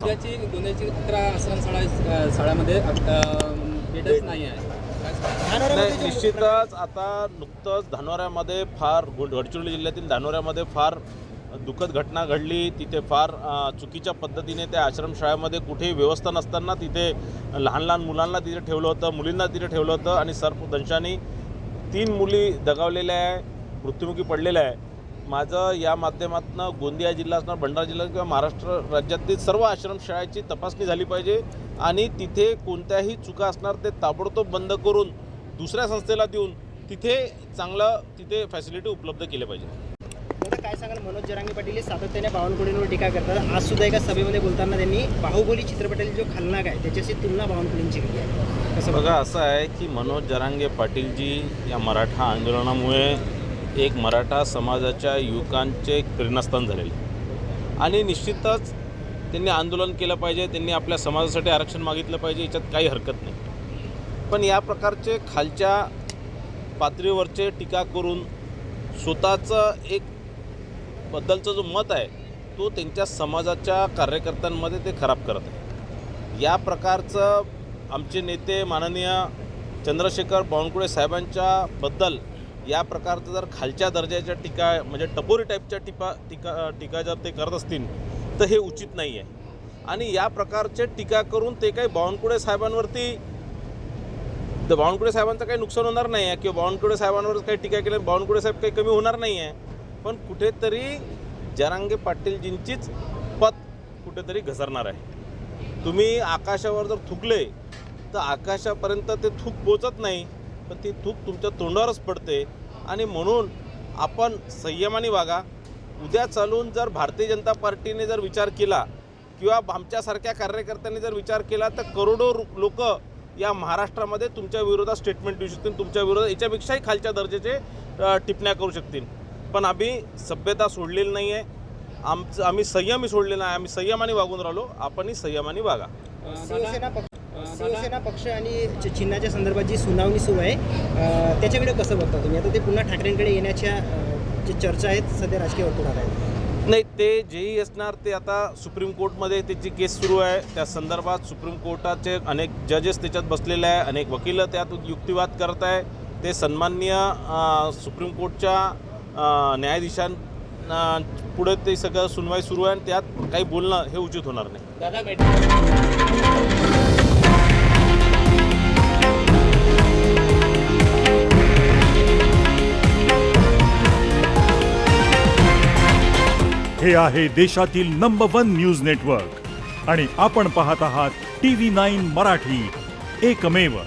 गोंदियाची 11 आश्रमशाळा शाळांमध्ये बेडच नाही आहे. नाही, निश्चितच आता नुकतंच धानोऱ्यामध्ये फार गडचिरोली जिल्ह्यातील धानोऱ्यामध्ये फार दुःखद घटना घडली. तिथे फार चुकीच्या पद्धतीने त्या आश्रमशाळेमध्ये कुठेही व्यवस्था नसताना तिथे लहान लहान मुलांना तिथे ठेवलं होतं, मुलींना तिथे ठेवलं होतं आणि सर्पदंशाने 3 मुली दगावलेल्या आहे, मृत्युमुखी पडलेल्या आहे. माझं या माध्यमातून गोंदिया जिल्हा असणार, भंडारा जिल्हा किंवा महाराष्ट्र राज्यातील सर्व आश्रमशाळेची तपासणी झाली पाहिजे आणि तिथे कोणत्याही चुका असणार ते ताबडतोब बंद करून दुसऱ्या संस्थेला देऊन तिथे चांगलं तिथे फॅसिलिटी उपलब्ध केले पाहिजे. दादा काय सांगाल, मनोज जरांगे पाटील सातत्याने बावनकुळेंवर टीका करतात. आज सुद्धा एका सभेमध्ये बोलताना त्यांनी बाहुबली चित्रपटातील जो खलनायक आहे त्याच्याशी तुलना बावनकुळेंची केली आहे. कसं बघा, असं आहे की मनोज जरांगे पाटीलजी या मराठा आंदोलनामुळे एक मराठा समाजाच्या युवकांचे एक प्रेरणास्थान झालेले आणि निश्चितच त्यांनी आंदोलन केलं पाहिजे, त्यांनी आपल्या समाजासाठी आरक्षण मागितलं पाहिजे, याच्यात काही हरकत नाही. पण या प्रकारचे खालच्या पातळीवरचे टीका करून स्वतःचं एक बद्दलचं जो मत आहे तो त्यांच्या समाजाच्या कार्यकर्त्यांमध्ये ते खराब करत आहे. या प्रकारचं आमचे नेते माननीय चंद्रशेखर बावनकुळे साहेबांच्या बद्दल या प्रकारचं जर खालच्या दर्जाच्या टीका म्हणजे टपोरी टाईपच्या टीका जर ते करत असतील तर हे उचित नाही आहे. आणि या प्रकारचे टीका करून ते काही बावनकुळे साहेबांवरती बावनकुळे साहेबांचं काही नुकसान होणार नाही आहे किंवा बावनकुळे साहेबांवर काही टीका केली बावनकुळे साहेब काही कमी होणार नाही आहे. पण कुठेतरी जरांगे पाटीलजींचीच पत कुठेतरी घसरणार आहे. तुम्ही आकाशावर जर थुकले तर आकाशापर्यंत ते थूक पोचत नाही, पण ती थूक तुमच्या तोंडावरच पडते. आणि म्हणून आपण संयमाने वागा. उद्या चालून जर भारतीय जनता पार्टीने जर विचार केला किंवा आमच्यासारख्या कार्यकर्त्यांनी जर विचार केला तर करोडो लोक या महाराष्ट्रामध्ये तुमच्या विरोधात स्टेटमेंट देऊ शकतील, तुमच्या विरोधात याच्यापेक्षाही खालच्या दर्जाचे टिप्पण्या करू शकतील. पण आम्ही सभ्यता सोडलेली नाही आहे, आम्ही संयमी सोडलेला नाही, आम्ही संयमाने वागून राहिलो. आपणही संयमाने वागा. शिवसेना पक्ष आणि चिन्हाच्या संदर्भात जी सुनावणी सुरू आहे त्याच्याकडे कसं बघता तुम्ही? आता ते पुन्हा ठाकरेंकडे येण्याच्या जे चर्चा आहेत सध्या राजकीय वर्तुळात आहेत. नाही, ते जेही असणार ते आता सुप्रीम कोर्टमध्ये त्याची केस सुरू आहे. त्या संदर्भात सुप्रीम कोर्टाचे अनेक जजेस त्याच्यात बसलेले आहे, अनेक वकील त्यात युक्तिवाद करत आहे. ते सन्माननीय सुप्रीम कोर्टच्या न्यायाधीशांना पुढे ते सगळं सुनवाई सुरू आहे आणि त्यात काही बोलणं हे उचित होणार नाही. हे आहे देशातील नंबर 1 न्यूज नेटवर्क आणि आपण पाहत आहात TV9 मराठी, एकमेव.